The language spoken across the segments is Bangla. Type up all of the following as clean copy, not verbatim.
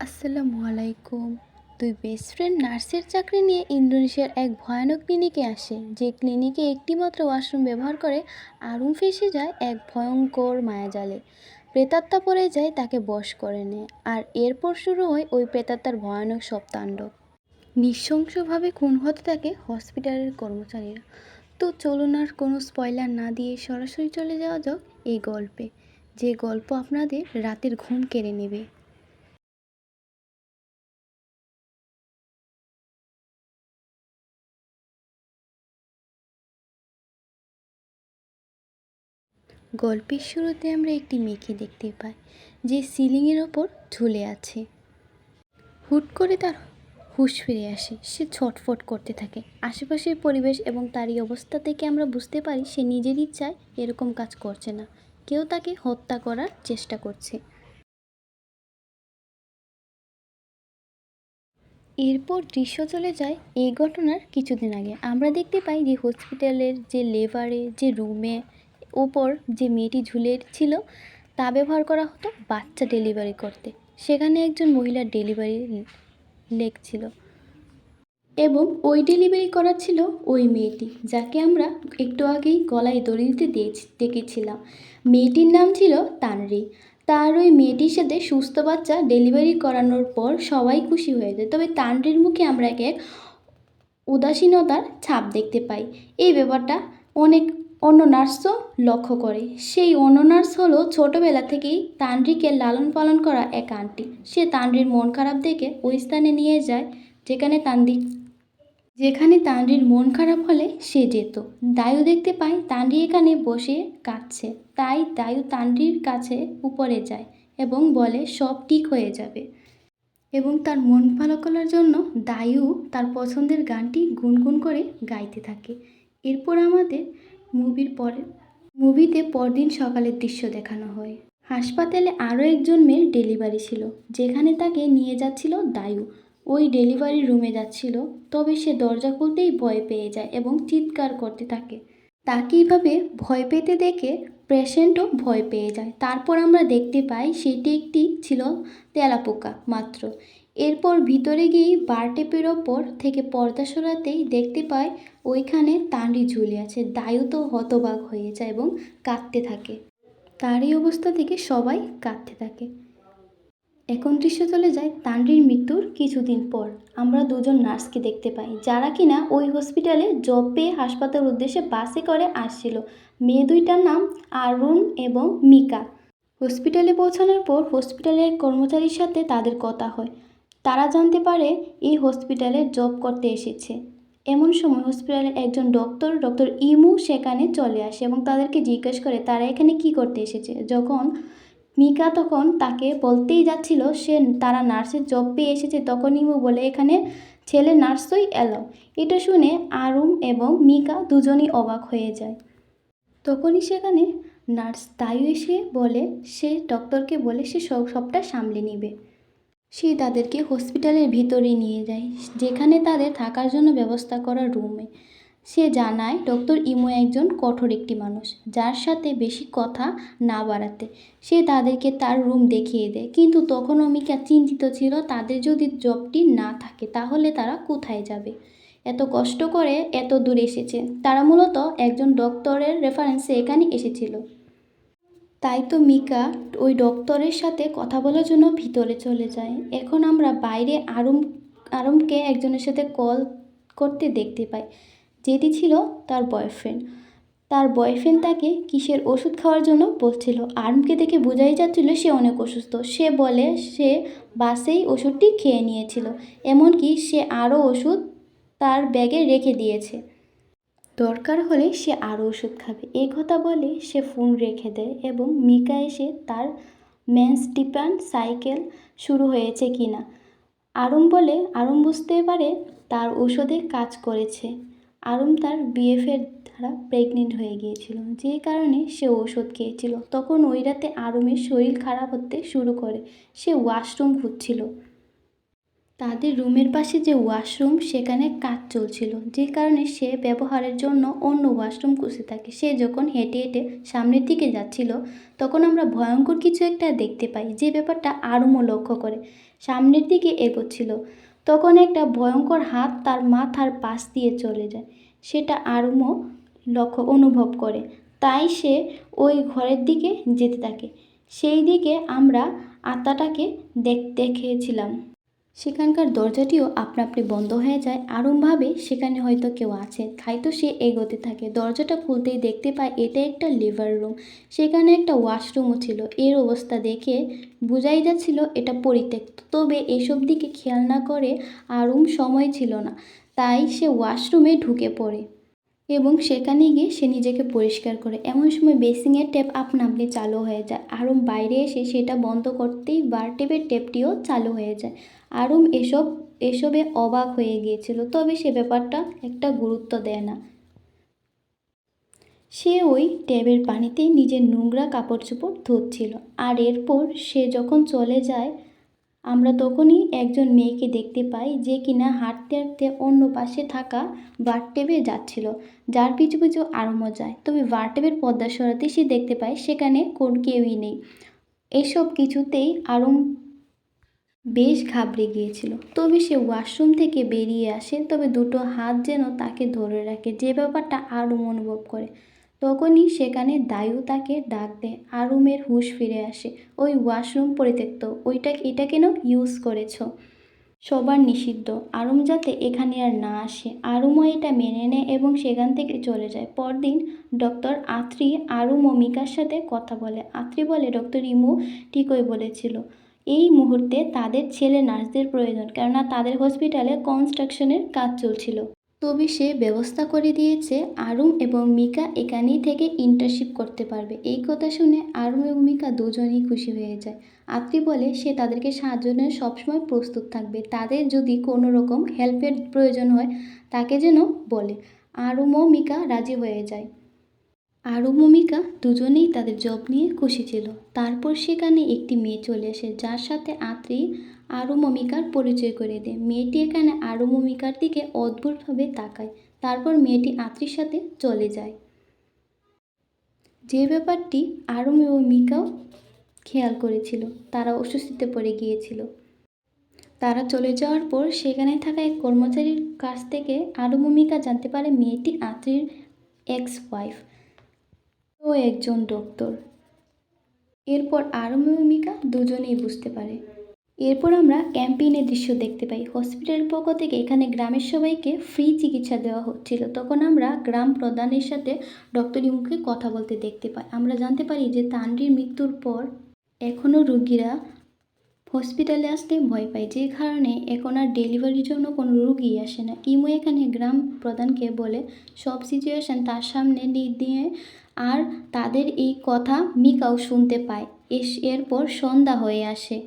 আসসালামু আলাইকুম। দুই বেস্ট ফ্রেন্ড নার্সের চাকরি নিয়ে ইন্দোনেশিয়ার এক ভয়ানক ক্লিনিকে আসে। যে ক্লিনিকে একটিমাত্র ওয়াশরুম ব্যবহার করে আরুম ফেসে যায় এক ভয়ঙ্কর মায়াজালে। প্রেতাত্মা পড়ে যায়, তাকে বশ করে নেয়, আর এরপর শুরু হয় ওই প্রেতাত্মার ভয়ানক সব তাণ্ডব। নৃশংসভাবে খুন হতে থাকে হসপিটালের কর্মচারীরা। তো চলুন আর কোনো স্পয়লার না দিয়ে সরাসরি চলে যাওয়া যাক এই গল্পে, যে গল্প আপনাদের রাতের ঘুম কেড়ে নেবে। গল্পের শুরুতে আমরা একটি মেয়েকে দেখতে পাই, যে সিলিংয়ের ওপর ঝুলে আছে। হুট করে তার হুঁশ ফিরে আসে, সে ছটফট করতে থাকে। আশেপাশের পরিবেশ এবং তারই অবস্থা থেকে আমরা বুঝতে পারি সে নিজের ইচ্ছায় এরকম কাজ করছে না, কেউ তাকে হত্যা করার চেষ্টা করছে। এরপর দৃশ্য চলে যায় এই ঘটনার কিছুদিন আগে। আমরা দেখতে পাই যে হসপিটালের যে লেভারে যে রুমে ওপর যে মেয়েটি ঝুলে ছিল, তা ব্যবহার করা হতো বাচ্চা ডেলিভারি করতে। সেখানে একজন মহিলার ডেলিভারি লেগ ছিল এবং ওই ডেলিভারি করা ছিল ওই মেয়েটি, যাকে আমরা একটু আগেই গলায় দড়ি দিতে দেখেছিলাম। মেয়েটির নাম ছিল তানরি। তার ওই মেয়েটির সাথে সুস্থ বাচ্চা ডেলিভারি করানোর পর সবাই খুশি হয়ে যায়, তবে তানরির মুখে আমরা এক উদাসীনতার ছাপ দেখতে পাই। এই ব্যাপারটা অনেক অন্য নার্সও লক্ষ্য করে। সেই অন্য নার্স হলো ছোটোবেলা থেকেই তানরিকে লালন পালন করা এক আন্টি। সে তানরির মন খারাপ দেখে ওই স্থানে নিয়ে যায় যেখানে তানরির মন খারাপ হলে সে যেত। দায়ু দেখতে পায় তানরি এখানে বসে কাঁদছে, তাই দায়ু তানরির কাছে উপরে যায় এবং বলে সব ঠিক হয়ে যাবে, এবং তার মন ভালো করার জন্য দায়ু তার পছন্দের গানটি গুনগুন করে গাইতে থাকে। এরপর আমাদের মুভিতে পরদিন সকালের দৃশ্য দেখানো হয়। হাসপাতালে আরও একজন মেয়ের ডেলিভারি ছিল, যেখানে তাকে নিয়ে যাচ্ছিল দায়ু। ওই ডেলিভারি রুমে যাচ্ছিল, তবে সে দরজা খুলতেই ভয় পেয়ে যায় এবং চিৎকার করতে থাকে। তাকে এইভাবে ভয় পেতে দেখে পেশেন্টও ভয় পেয়ে যায়। তারপর আমরা দেখতে পাই সেটি একটি ছিল তেলাপোকা মাত্র। এরপর ভিতরে গিয়েই বার টেপের ওপর থেকে পর্দা সরাতেই দেখতে পাই ওইখানে তানরি ঝুলে আছে। দায়ু তো হতবাক হয়ে যায় এবং কাঁদতে থাকে। তার এই অবস্থা থেকে সবাই কাঁদতে থাকে। এখন দৃশ্য চলে যায় তানরির মৃত্যুর কিছুদিন পর। আমরা দুজন নার্সকে দেখতে পাই, যারা কিনা ওই হসপিটালে জব পেয়ে হাসপাতাল উদ্দেশ্যে বাসে করে আসছিল। মেয়ে দুইটার নাম আরুন এবং মিকা। হসপিটালে পৌঁছানোর পর হসপিটালের কর্মচারীর সাথে তাদের কথা হয়। তারা জানতে পারে এই হসপিটালে জব করতে এসেছে। এমন সময় হসপিটালের একজন ডক্টর ইমু সেখানে চলে আসে এবং তাদেরকে জিজ্ঞেস করে তারা এখানে কি করতে এসেছে। যখন মিকা তখন তাকে বলতেই যাচ্ছিল তারা নার্সের জব পেয়ে এসেছে, তখন ইমু বলে এখানে ছেলে নার্সই এলাও। এটা শুনে আরুম এবং মিকা দুজনই অবাক হয়ে যায়। তখনই সেখানে নার্স তাইও এসে বলে সে ডক্টরকে বলে সে সবটা সামলে নেবে। সে তাদেরকে হসপিটালের ভিতরে নিয়ে যায়, যেখানে তাদের থাকার জন্য ব্যবস্থা করা রুমে। সে জানায় ডক্টর ইমো একজন কঠোর একটি মানুষ, যার সাথে বেশি কথা না বাড়াতে। সে তাদেরকে তার রুম দেখিয়ে দেয়, কিন্তু তখনও মিকা চিন্তিত ছিল তাদের যদি জবটি না থাকে তাহলে তারা কোথায় যাবে। এত কষ্ট করে এত দূর এসেছে, তারা মূলত একজন ডক্টরের রেফারেন্সে এখানে এসেছিল। তাই তো মিকা ওই ডক্টরের সাথে কথা বলার জন্য ভিতরে চলে যায়। এখন আমরা বাইরে আরুমকে একজনের সাথে কল করতে দেখতে পাই, যেটি ছিল তার বয়ফ্রেন্ড। তার বয়ফ্রেন্ড তাকে কিসের ওষুধ খাওয়ার জন্য বলছিল। আরুমকে দেখে বোঝাই যাচ্ছিল সে অনেক অসুস্থ। সে বলে সে বাসেই ওষুধটি খেয়ে নিয়েছিল, এমনকি সে আরও ওষুধ তার ব্যাগে রেখে দিয়েছে, দরকার হলে সে আরও ওষুধ খাবে। এই কথা বলে সে ফোন রেখে দেয় এবং মিকা এসে তার মেন্স ডিপান্ড সাইকেল শুরু হয়েছে কিনা। আরুম বুঝতে পারে তার ওষুধে কাজ করেছে। আরুম তার বিএফের দ্বারা প্রেগনেন্ট হয়ে গিয়েছিল, যে কারণে সে ওষুধ খেয়েছিল। তখন ওই রাতে আরুমের শরীর খারাপ হতে শুরু করে, সে ওয়াশরুম খুঁজছিল। তাদের রুমের পাশে যে ওয়াশরুম সেখানে কাজ চলছিল, যে কারণে সে ব্যবহারের জন্য অন্য ওয়াশরুম খুঁজতে থাকে। সে যখন হেঁটে হেঁটে সামনের দিকে যাচ্ছিল তখন আমরা ভয়ঙ্কর কিছু একটা দেখতে পাই, যে ব্যাপারটা আরুমও লক্ষ্য করে। সামনের দিকে এগোচ্ছিল, তখন একটা ভয়ঙ্কর হাত তার মাথার পাশ দিয়ে চলে যায়। সেটা আরুমও অনুভব করে, তাই সে ওই ঘরের দিকে যেতে থাকে। সেই দিকে আমরা আত্মাটাকে দেখেছিলাম। সেখানকার দরজাটিও আপনা আপনি বন্ধ হয়ে যায়। আরুম ভাবে সেখানে হয়তো কেউ আছে, তাই তো সে এগোতে থাকে। দরজাটা খুলতেই দেখতে পায় এটা একটা লিভার রুম। সেখানে একটা ওয়াশরুমও ছিল। এর অবস্থা দেখে বোঝাই যাচ্ছিল এটা পরিত্যক্ত। তবে এসব দিকে খেয়াল না করে আরুম সময় ছিল না, তাই সে ওয়াশরুমে ঢুকে পড়ে এবং সেখানে গিয়ে সে নিজেকে পরিষ্কার করে। এমন সময় বেসিংয়ের ট্যাপ আপনা আপনি চালু হয়ে যায়। আরুম বাইরে এসে সেটা বন্ধ করতেই বাথটবের ট্যাপটিও চালু হয়ে যায়। আরুম এসবে অবাক হয়ে গিয়েছিল, তবে সে ব্যাপারটা একটা গুরুত্ব দেয় না। সে ওই ট্যাবের পানিতেই নিজের নোংরা কাপড় চোপড় ধুচ্ছিল। আর এরপর সে যখন চলে যায় আমরা তখনই একজন মেয়েকে দেখতে পাই, যে কিনা হাঁটতে হাঁটতে অন্য পাশে থাকা বাথটবে যাচ্ছিল, যার পিছু পিছু আরুমও যায়। তবে বাথটবের পর্দা সরাতে সে দেখতে পায় সেখানে কেউই নেই। এসব কিছুতেই আরুম বেশ ঘাবড়ে গিয়েছিল। তবে সে ওয়াশরুম থেকে বেরিয়ে আসে, তবে দুটো হাত যেন তাকে ধরে রাখে, যে ব্যাপারটা আরুম অনুভব করে। তখনই সেখানে দায়ু তাকে ডাক দেয়। আরুমের হুঁশ ফিরে আসে। ওই ওয়াশরুম পরিত্যক্ত, এটা কেন ইউজ করেছো? সবার নিষিদ্ধ, আরুম যাতে এখানে আর না আসে। আরুমও এটা মেনে নেয় এবং সেখান থেকে চলে যায়। পরদিন ডক্টর আত্রি আরুম ও মিকার সাথে কথা বলে। আত্রি বলে ডক্টর ইমু ঠিকই বলেছিল, এই মুহূর্তে তাদের ছেলে নার্সদের প্রয়োজন, কেননা তাদের হসপিটালে কনস্ট্রাকশনের কাজ চলছিল। তবে সে ব্যবস্থা করে দিয়েছে আরুম এবং মিকা এখানেই থেকে ইন্টার্নশিপ করতে পারবে। এই কথা শুনে আরুম এবং মিকা দুজনেই খুশি হয়ে যায়। আত্রি বলে সে তাদেরকে সাহায্যের সবসময় প্রস্তুত থাকবে, তাদের যদি কোনো রকম হেল্পের প্রয়োজন হয় তাকে যেন বলে। আরুম ও মিকা রাজি হয়ে যায়। আরুম ও মিকা দুজনেই তাদের জব নিয়ে খুশি ছিল। তারপর সেখানে একটি মেয়ে চলে আসে, যার সাথে আত্রি আরুম ও মিকার পরিচয় করে দেয়। মেয়েটি এখানে আরুম ও মিকার দিকে অদ্ভুতভাবে তাকায়। তারপর মেয়েটি আত্রির সাথে চলে যায়, যে ব্যাপারটি আরুম ও মিকাও খেয়াল করেছিল। তারা অস্বস্তিতে পড়ে গিয়েছিল। তারা চলে যাওয়ার পর সেখানে থাকা এক কর্মচারীর কাছ থেকে আরুম ও মিকা জানতে পারে মেয়েটি আত্রির এক্স ওয়াইফ, ও একজন ডক্টর। এরপর আরুম ও মিকা দুজনেই বুঝতে পারে। এরপর আমরা ক্যাম্পেইনের দৃশ্য দেখতে পাই। হসপিটালের পক্ষ থেকে এখানে গ্রামের সবাইকে ফ্রি চিকিৎসা দেওয়া হচ্ছিল। তখন আমরা গ্রাম প্রধানের সাথে ডক্টর ইমুকে কথা বলতে দেখতে পাই। আমরা জানতে পারি যে তানরির মৃত্যুর পর এখনও রোগীরা হসপিটালে আসতে ভয় পায়, যে কারণে এখন আর ডেলিভারির জন্য কোনো রোগী আসে না। ইমু এখানে গ্রাম প্রধানকে বলে সব সিচুয়েশান তার সামনে দিয়ে, আর তাদের এই কথা মিকাও শুনতে পায়। এরপর সন্ধ্যা হয়ে আসে।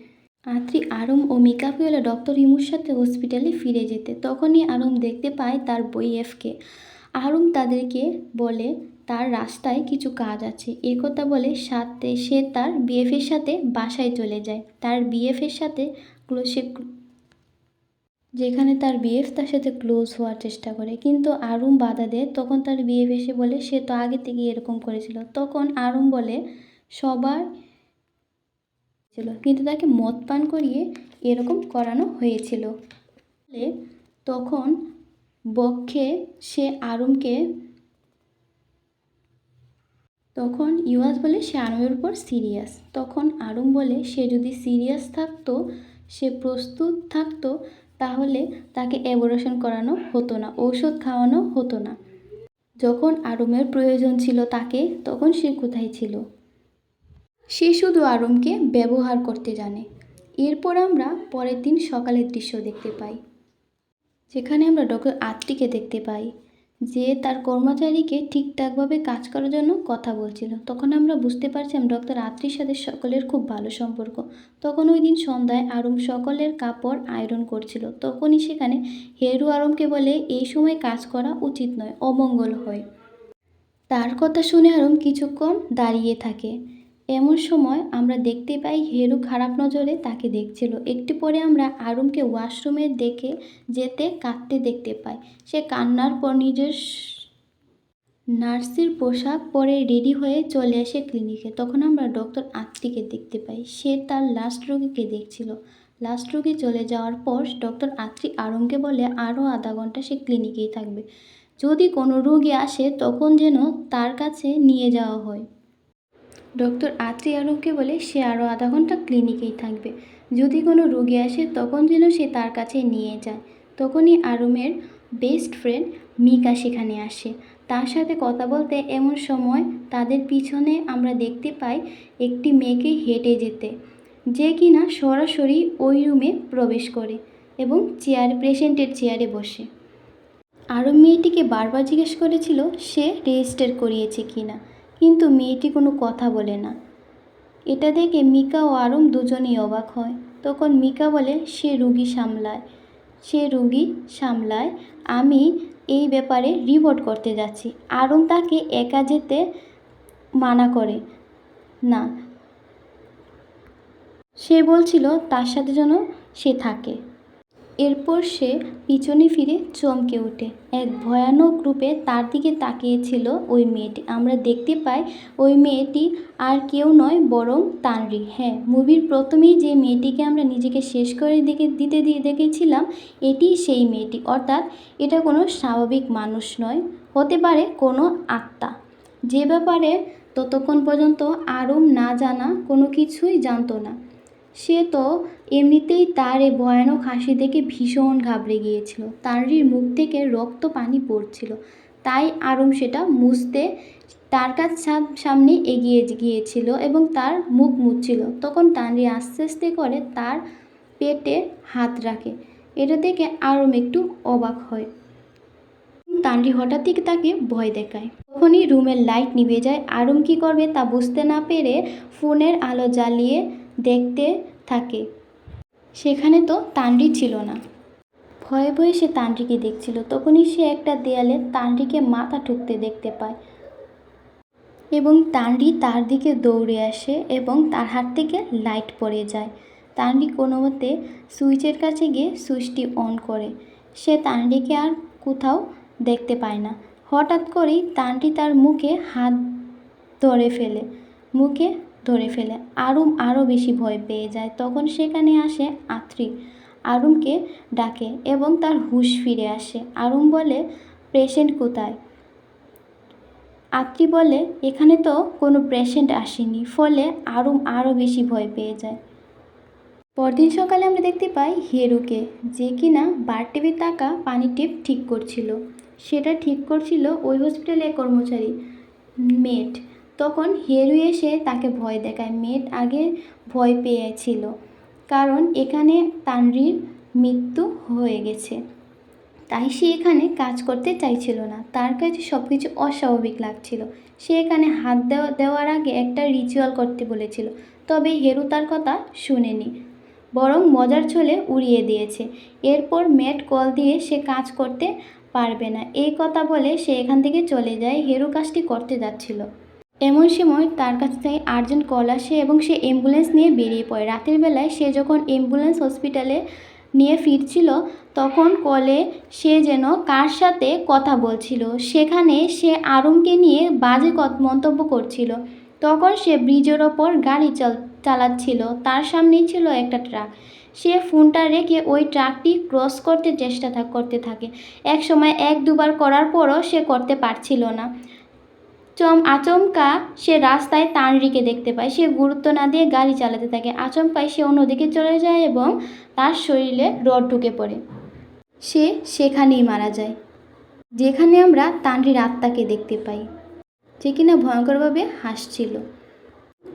আত্রি আরুম ও মিকাকে বলে ডক্টর ইমুর সাথে হসপিটালে ফিরে যেতে। তখনই আরুম দেখতে পায় তার বিএফকে। আরুম তাদেরকে বলে তার রাস্তায় কিছু কাজ আছে। একথা বলে সে তার বিএফের সাথে বাসায় চলে যায়। তার বিএফের সাথে যেখানে তার বিএফ তার সাথে ক্লোজ হওয়ার চেষ্টা করে, কিন্তু আরুম বাধা দেয়। তখন তার বিএফ এসে বলে সে তো আগে থেকে এরকম করেছিল। তখন আরুম বলে সবার ছিল, কিন্তু তাকে মদ পান করিয়ে এরকম করানো হয়েছিল। তখন বক্ষে সে আরুমকে তখন ইউয়াস বলে সে আরুমের উপর সিরিয়াস। তখন আরুম বলে সে যদি সিরিয়াস থাকতো, সে প্রস্তুত থাকতো, তাহলে তাকে অ্যাবর্শন করানো হতো না, ঔষধ খাওয়ানো হতো না। যখন আরুমের প্রয়োজন ছিল তাকে, তখন সে কোথায় ছিল? সে শুধু আরুমকে ব্যবহার করতে জানে। এরপর আমরা পরের দিন সকালের দৃশ্য দেখতে পাই, যেখানে আমরা ডক্টর আত্রিকে দেখতে পাই যে তার কর্মচারীকে ঠিকঠাকভাবে কাজ করার জন্য কথা বলছিল। তখন আমরা বুঝতে পারছিলাম ডক্টর আত্রির সাথে সকলের খুব ভালো সম্পর্ক। তখন ওই দিন সন্ধ্যায় আরুম সকলের কাপড় আয়রন করছিল। তখনই সেখানে হেরু আরুমকে বলে এই সময় কাজ করা উচিত নয়, অমঙ্গল হয়। তার কথা শুনে আরুম কিছুক্ষণ দাঁড়িয়ে থাকে এমন সময় আমরা দেখতে পাই হেরু খারাপ নজরে তাকে দেখছিল। একটু পরে আমরা আরুমকে ওয়াশরুমে দেখে যেতে কাঁদতে দেখতে পাই। সে কান্নার পর নিজের নার্সের পোশাক পরে রেডি হয়ে চলে আসে ক্লিনিকে। তখন আমরা ডক্টর আত্রিকে দেখতে পাই। সে তার লাস্ট রোগীকে দেখছিল। লাস্ট রোগী চলে যাওয়ার পর ডক্টর আত্রি আরুমকে বলে আরও আধা ঘন্টা সে ক্লিনিকেই থাকবে। যদি কোনো রোগী আসে তখন যেন তার কাছে নিয়ে যাওয়া হয়। ডক্টর আত্রি আরুমকে বলে সে আরও আধা ঘন্টা ক্লিনিকেই থাকবে। যদি কোনো রোগী আসে তখন যেন সে তার কাছে নিয়ে যায়। তখনই আরুমের বেস্ট ফ্রেন্ড মিকা সেখানে আসে। তার সাথে কথা বলতে এমন সময় তাদের পিছনে আমরা দেখতে পাই একটি মেয়েকে হেঁটে যেতে, যে কিনা সরাসরি ওই রুমে প্রবেশ করে এবং পেশেন্টের চেয়ারে বসে। আরুম মেয়েটিকে বারবার জিজ্ঞেস করেছিল সে রেজিস্টার করিয়েছে কিনা, কিন্তু মেয়েটি কোনো কথা বলে না। এটা দেখে মিকা ও আরুম দুজনেই অবাক হয়। তখন মিকা বলে সে রুগী সামলায়, আমি এই ব্যাপারে রিপোর্ট করতে যাচ্ছি। আরুম তাকে একা যেতে মানা করে না, সে বলছিল তার সাথে যেন সে থাকে। এরপর সে পিছনে ফিরে চমকে ওঠে। এক ভয়ানক রূপে তার দিকে তাকিয়েছিল ওই মেয়েটি। আমরা দেখতে পাই ওই মেয়েটি আর কেউ নয় বরং তানরি। হ্যাঁ, মুভির প্রথমেই যে মেয়েটিকে আমরা নিজেকে শেষ করে দেখেছিলাম, এটি সেই মেয়েটি। অর্থাৎ এটা কোনো স্বাভাবিক মানুষ নয়, হতে পারে কোনো আত্মা, যে ব্যাপারে ততক্ষণ পর্যন্ত আরুম না জানা কোনো কিছুই জানতো না। সে তো এমনিতেই তার এই ভয়ানক হাসি দেখে ভীষণ ঘাবড়ে গিয়েছিল। তানরির মুখ থেকে রক্ত পানি পড়ছিল, তাই আরুম সেটা মুছতে তার সামনে এগিয়ে গিয়েছিল এবং তার মুখ মুছছিল। তখন তানরি আস্তে আস্তে করে তার পেটে হাত রাখে। এটা দেখে আরুম একটু অবাক হয়। তানরি হঠাৎই তাকে ভয় দেখায়। তখনই রুমের লাইট নিভে যায়। আরুম কী করবে তা বুঝতে না পেরে ফোনের আলো জ্বালিয়ে দেখতে থাকে। সেখানে তো তানরি ছিল না। ভয়ে ভয়ে সে তানরিকে দেখছিল। তখনই সে একটা দেয়ালে তানরিকে মাথা ঠুকতে দেখতে পায় এবং তানরি তার দিকে দৌড়ে আসে এবং তার হাত থেকে লাইট পড়ে যায়। তানরি কোনো মতে সুইচের কাছে গিয়ে সুইচটি অন করে। সে তানরিকে আর কোথাও দেখতে পায় না। হঠাৎ করেই তানরি তার মুখে ধরে ফেলে। আরুম আরও বেশি ভয় পেয়ে যায়। তখন সেখানে আসে আত্রি, আরুমকে ডাকে এবং তার হুঁশ ফিরে আসে। আরুম বলে পেশেন্ট কোথায়? আত্রি বলে এখানে তো কোনো পেশেন্ট আসেনি। ফলে আরুম আরও বেশি ভয় পেয়ে যায়। পরদিন সকালে আমরা দেখতে পাই হেরুকে, যে কিনা বাথটবে থাকা পানির টেপ ঠিক করছিল। সেটা ঠিক করছিল ওই হসপিটালের কর্মচারী মেট। তখন হেরু এসে তাকে ভয় দেখায়। মেট আগে ভয় পেয়েছিল, কারণ এখানে তানরির মৃত্যু হয়ে গেছে, তাই সে এখানে কাজ করতে চাইছিল না। তার কাছে সব কিছু অস্বাভাবিক লাগছিল। সে এখানে হাত দেওয়ার আগে একটা রিচুয়াল করতে বলেছিল, তবে হেরু তার কথা শুনেনি, বরং মজার ছলে উড়িয়ে দিয়েছে। এরপর মেট কল দিয়ে সে কাজ করতে পারবে না এই কথা বলে সে এখান থেকে চলে যায়। হেরু কাজটি করতে যাচ্ছিল। এমন সময় তার কাছ থেকে আর্জেন্ট কল আসে এবং সে অ্যাম্বুলেন্স নিয়ে বেরিয়ে পড়ে। রাতের বেলায় সে যখন অ্যাম্বুলেন্স হসপিটালে নিয়ে ফিরছিল, তখন কলে সে যেন কার সাথে কথা বলছিল। সেখানে সে আরুমকে নিয়ে বাজে মন্তব্য করছিল। তখন সে ব্রিজের ওপর গাড়ি চালাচ্ছিল। তার সামনেই ছিল একটা ট্রাক। সে ফোনটা রেখে ওই ট্রাকটি ক্রস করতে করতে থাকে। এক সময় 1-2 বার করার পরও সে করতে পারছিল না। আচমকা সে রাস্তায় তানরিকে দেখতে পায়। সে গুরুত্ব না দিয়ে গাড়ি চালাতে থাকে। আচমকায় সে অন্যদিকে চলে যায় এবং তার শরীরে রড ঢুকে পড়ে। সে সেখানেই মারা যায়, যেখানে আমরা তানরির আত্মাকে দেখতে পাই, যে কিনা ভয়ঙ্করভাবে হাসছিল।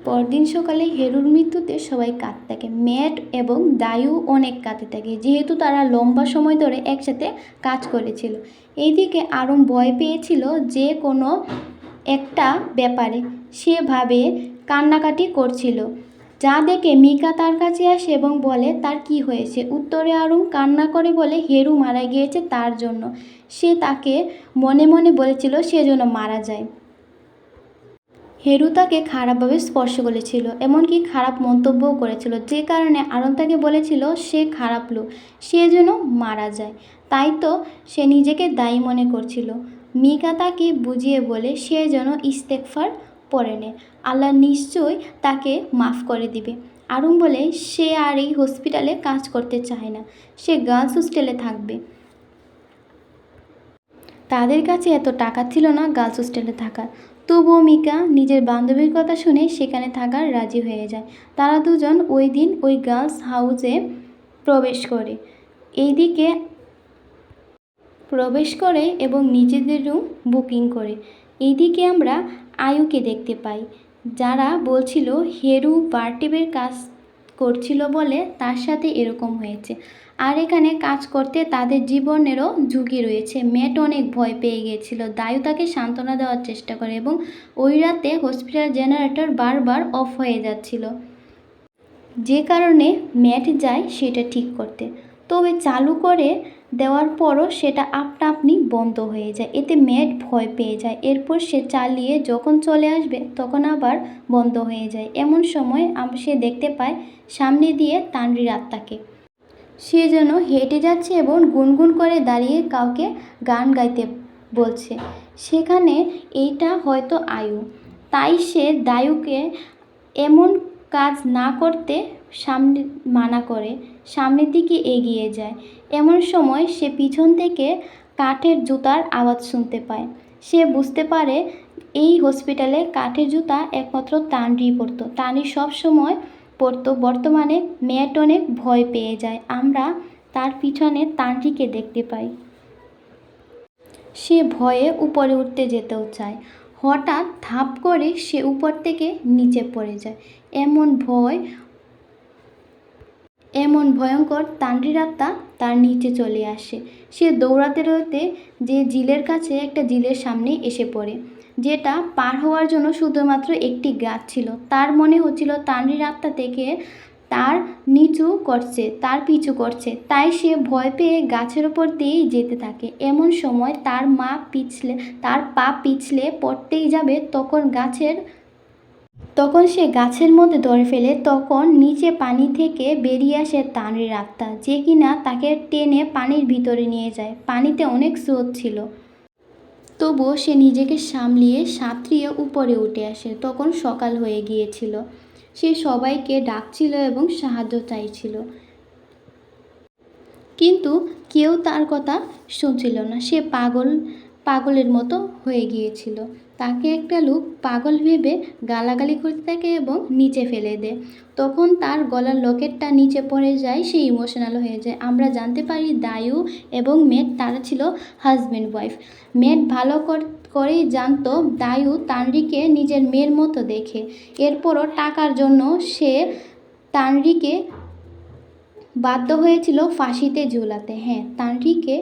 পরদিন সকালে হেরুর মৃত্যুতে সবাই কাঁদতে থাকে। ম্যাট এবং দায়ু অনেক কাঁদতে থাকে, যেহেতু তারা লম্বা সময় ধরে একসাথে কাজ করেছিল। এইদিকে আরুম ভয় পেয়েছিল যে কোনো একটা ব্যাপারে। সেভাবে কান্নাকাটি করছিল, যা দেখে মিকা তার কাছে আসে এবং বলে তার কি হয়েছে। উত্তরে আরুম কান্না করে বলে হেরু মারা গিয়েছে তার জন্য। সে তাকে মনে মনে বলেছিল সে যেন মারা যায়। হেরু তাকে খারাপভাবে স্পর্শ করেছিল, এমনকি খারাপ মন্তব্যও করেছিল, যে কারণে আরম তাকে বলেছিল সে খারাপ লোক, সে যেন মারা যায়। তাই তো সে নিজেকে দায়ী মনে করছিল। মিকা তাকে বুঝিয়ে বলে সে যেন ইস্তেগফার পড়ে নেয়, আল্লাহ নিশ্চয়ই তাকে মাফ করে দিবে। আরম বলে সে আর এই হসপিটালে কাজ করতে চায় না, সে গার্লস হোস্টেলে থাকবে। তাদের কাছে এত টাকা ছিল না গার্লস হোস্টেলে থাকার, তবুও মিকা নিজের বান্ধবীর কথা শুনে সেখানে থাকার রাজি হয়ে যায়। তারা দুজন ওই দিন ওই গার্লস হাউসে প্রবেশ করে এবং নিজেদের রুম বুকিং করে। এইদিকে আমরা আয়ুকে দেখতে পাই, যারা বলছিল হেরু বারটেপের কাজ করছিল বলে তার সাথে এরকম হয়েছে, আর এখানে কাজ করতে তাদের জীবনেরও ঝুঁকি রয়েছে। ম্যাট অনেক ভয় পেয়ে গিয়েছিল। দায়ু তাকে সান্ত্বনা দেওয়ার চেষ্টা করে এবং ওই রাতে হসপিটাল জেনারেটর বারবার অফ হয়ে যাচ্ছিল, যে কারণে ম্যাট যায় সেটা ঠিক করতে। তবে চালু করে দেওয়ার পরও সেটা আপনা আপনি বন্ধ হয়ে যায়, এতে ম্যাট ভয় পেয়ে যায়। এরপর সে চালিয়ে যখন চলে আসবে তখন আবার বন্ধ হয়ে যায়। এমন সময় সে দেখতে পায় সামনে দিয়ে তানভীর আত্মাকে। সে যেন হেঁটে যাচ্ছে এবং গুনগুন করে দাঁড়িয়ে কাউকে গান গাইতে বলছে। সেখানে এইটা হয়তো আয়ু, তাই সে দায়ুকে এমন কাজ না করতে মানা করে সামনের দিকে এগিয়ে যায়। এমন সময় সে পিছন থেকে কাঠের জুতার আওয়াজ শুনতে পায়। সে বুঝতে পারে এই হসপিটালে কাঠের জুতা একমাত্র তানভীর পরতো, তানভীর সবসময় পরতো। বর্তমানে ম্যাট অনেক ভয় পেয়ে যায়। আমরা তার পিছনে তানভীরকে দেখতে পাই। সে ভয়ে উপরে উঠতে যেতেও চায়, হঠাৎ ধাপ করে সে উপর থেকে নিচে পড়ে যায়। এমন ভয়ঙ্কর তানভীর আত্মা তার নিচে চলে আসে। সে দৌড়াতে দৌড়াতে যে ঝিলের কাছে একটা ঝিলের সামনে এসে পড়ে, যেটা পার হওয়ার জন্য শুধুমাত্র একটি গাছ ছিল। তার মনে হচ্ছিল তানভীর আত্মা থেকে তার পিছু করছে, তাই সে ভয় পেয়ে গাছের ওপর দিয়েই যেতে থাকে। এমন সময় তার পা পিছলে পড়তেই যাবে, তখন সে গাছের মধ্যে ধরে ফেলে। তখন নিচে পানি থেকে বেরিয়ে আসে তানভীর আত্মা, যে কিনা তাকে টেনে পানির ভিতরে নিয়ে যায়। পানিতে অনেক স্রোত ছিল, তবুও সে নিজেকে সামলিয়ে সাঁতরিয়ে উপরে উঠে আসে। তখন সকাল হয়ে গিয়েছিল। সে সবাইকে ডাকছিল এবং সাহায্য চাইছিল, কিন্তু কেউ তার কথা শুনছিল না। সে পাগলের মতো হয়ে গিয়েছিল। তাকে একটা লোক পাগল ভেবে গালাগালি করতে থাকে এবং নিচে ফেলে দেয়। তখন তার গলার লকেটটা নিচে পড়ে যায়, সে ইমোশনাল হয়ে যায়। আমরা জানতে পারি দায়ু এবং ম্যাট তারা ছিল হাজব্যান্ড ওয়াইফ। ম্যাট ভালো করেই জানতো দায়ু তানভীরকে নিজের মেয়ের মতো দেখে। এরপরও টাকার জন্য সে তানভীরকে বাধ্য হয়েছিল ফাঁসিতে ঝুলাতে। হ্যাঁ, তানভীরকে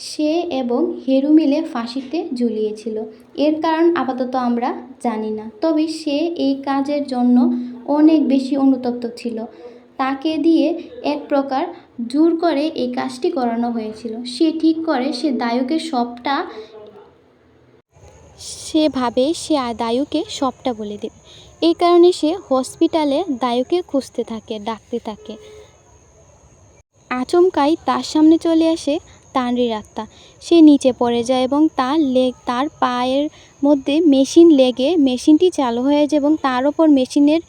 সে এবং হেরু মিলে ফাঁসিতে ঝুলিয়েছিল। এর কারণ আপাতত আমরা জানি না, তবে সে এই কাজের জন্য অনেক বেশি অনুতপ্ত ছিল। তাকে দিয়ে এক প্রকার জোর করে এই কাজটি করানো হয়েছিল। সে ঠিক করে সে ভাবে সে দায়ুকে সবটা বলে দেবে। এই কারণে সে হসপিটালে দায়ুকে ডাকতে থাকে। আচমকাই তার সামনে চলে আসে তানভীর আত্মা। সে নিচে পড়ে যায় এবং তার পায়ের মধ্যে মেশিন লেগে মেশিনটি চালু হয়ে যায় এবং তার ওপর মেশিনের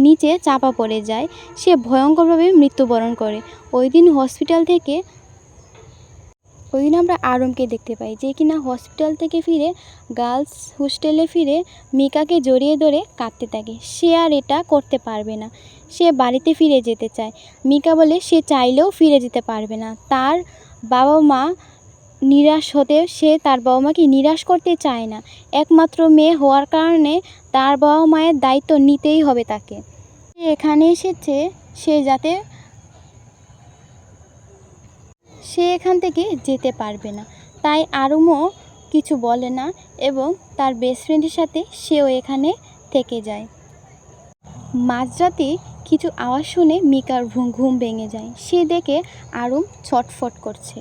নিচে চাপা পড়ে যায়। সে ভয়ঙ্করভাবে মৃত্যুবরণ করে। ওই দিন আমরা আরমকে দেখতে পাই, যে কিনা হসপিটাল থেকে ফিরে গার্লস হোস্টেলে ফিরে মিকাকে জড়িয়ে ধরে কাঁদতে থাকে। সে আর এটা করতে পারবে না, সে বাড়িতে ফিরে যেতে চায়। মিকা বলে সে চাইলেও ফিরে যেতে পারবে না। তার বাবা মা সে তার বাবা মাকে নিরাশ করতে চায় না। একমাত্র মেয়ে হওয়ার কারণে তার বাবা মায়ের দায়িত্ব নিতেই হবে তাকে। সে এখানে এসেছে সে এখান থেকে যেতে পারবে না, তাই আরমও কিছু বলে না এবং তার বেস্ট ফ্রেন্ডের সাথে সেও এখানে থেকে যায়। মাঝরাতে কিছু আওয়াজ শুনে মিকার ঘুম ভেঙে যায়। সে দেখে আরম ছটফট করছে।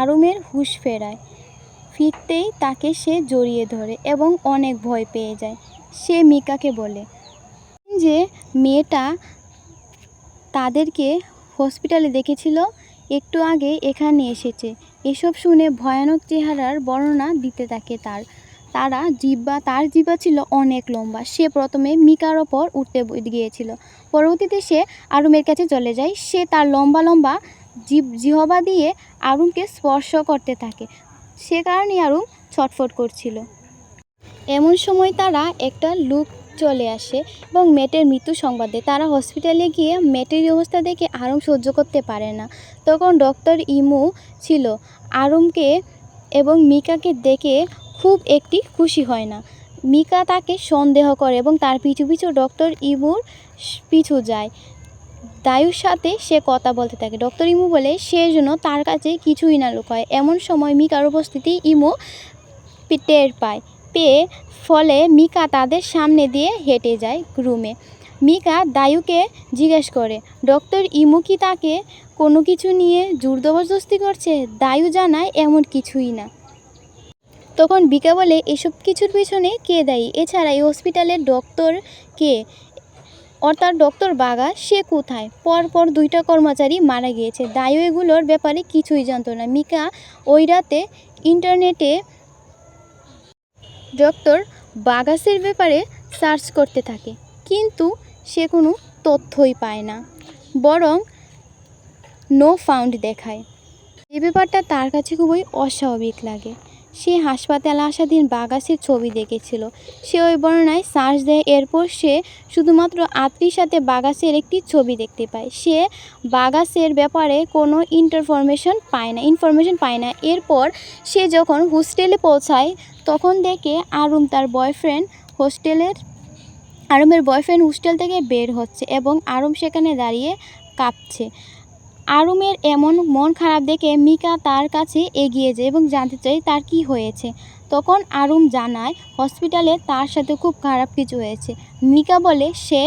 আরমের হুঁশ ফিরতেই তাকে সে জড়িয়ে ধরে এবং অনেক ভয় পেয়ে যায়। সে মিকাকে বলে যে মেয়েটা তাদেরকে হসপিটালে দেখেছিল, একটু আগে এখানে এসেছে। এসব শুনে ভয়ানক চেহারার বর্ণনা দিতে থাকে তার জিহ্বা ছিল অনেক লম্বা। সে প্রথমে মিকার ওপর উঠতে গিয়েছিল, পরবর্তীতে সে আরুমের কাছে চলে যায়। সে তার লম্বা লম্বা জিহ্বা দিয়ে আরুমকে স্পর্শ করতে থাকে, সে কারণে আরুম ছটফট করছিল। এমন সময় তারা একটা লোক চলে আসে এবং মেটের মৃত্যু সংবাদ দেয়। তারা হসপিটালে গিয়ে মেটের অবস্থা দেখে আরুম সহ্য করতে পারে না। তখন ডক্টর ইমু ছিল। আরুমকে এবং মিকাকে দেখে খুব একটি খুশি হয় না। মিকা তাকে সন্দেহ করে এবং তার পিছু পিছু ডক্টর ইমুর পিছু যায়। দায়ুর সাথে সে কথা বলতে থাকে। ডক্টর ইমু বলে সে যেন তার কাছে কিছুই না লুকায়। এমন সময় মিকার উপস্থিতি ইমু টের পেয়ে ফলে মিকা তাদের সামনে দিয়ে হেঁটে যায় রুমে। মিকা দায়ুকে জিজ্ঞেস করে ডক্টর ইমু কি তাকে কোনো কিছু নিয়ে জোর জবরদস্তি করছে। দায়ু জানায় এমন কিছুই না। তখন মিকা বলে এসব কিছুর পিছনে কে দায়ী, এছাড়া এই হসপিটালের ডক্টর কে, অর্থাৎ ডক্টর বাগা, সে কোথায়? পরপর 2টা কর্মচারী মারা গিয়েছে। দায়ু এগুলোর ব্যাপারে কিছুই জানতো না। মিকা ওই রাতে ইন্টারনেটে ডক্টর বাগাসের ব্যাপারে সার্চ করতে থাকে, কিন্তু সে কোনো তথ্যই পায় না, বরং নো ফাউন্ড দেখায়। এই ব্যাপারটা তার কাছে খুবই অস্বাভাবিক লাগে। সে হাসপাতালে আসা দিন বাগাসের ছবি দেখেছিল। সে ওই বর্ণনায় সার্চ দেয়। এরপর সে শুধুমাত্র আত্মীর সাথে বাগাসের একটি ছবি দেখতে পায়। সে বাগাসের ব্যাপারে কোনো ইনফরমেশন পায় না। এরপর সে যখন হোস্টেলে পৌঁছায় তখন দেখে আরুমের বয়ফ্রেন্ড হোস্টেল থেকে বের হচ্ছে এবং আরুম সেখানে দাঁড়িয়ে কাঁপছে। আরুমের এমন মন খারাপ দেখে মিকা তার কাছে এগিয়ে যায় এবং জানতে চায় তার কি হয়েছে। তখন আরুম জানায় হসপিটালে তার সাথে খুব খারাপ কিছু হয়েছে। মিকা বলে সে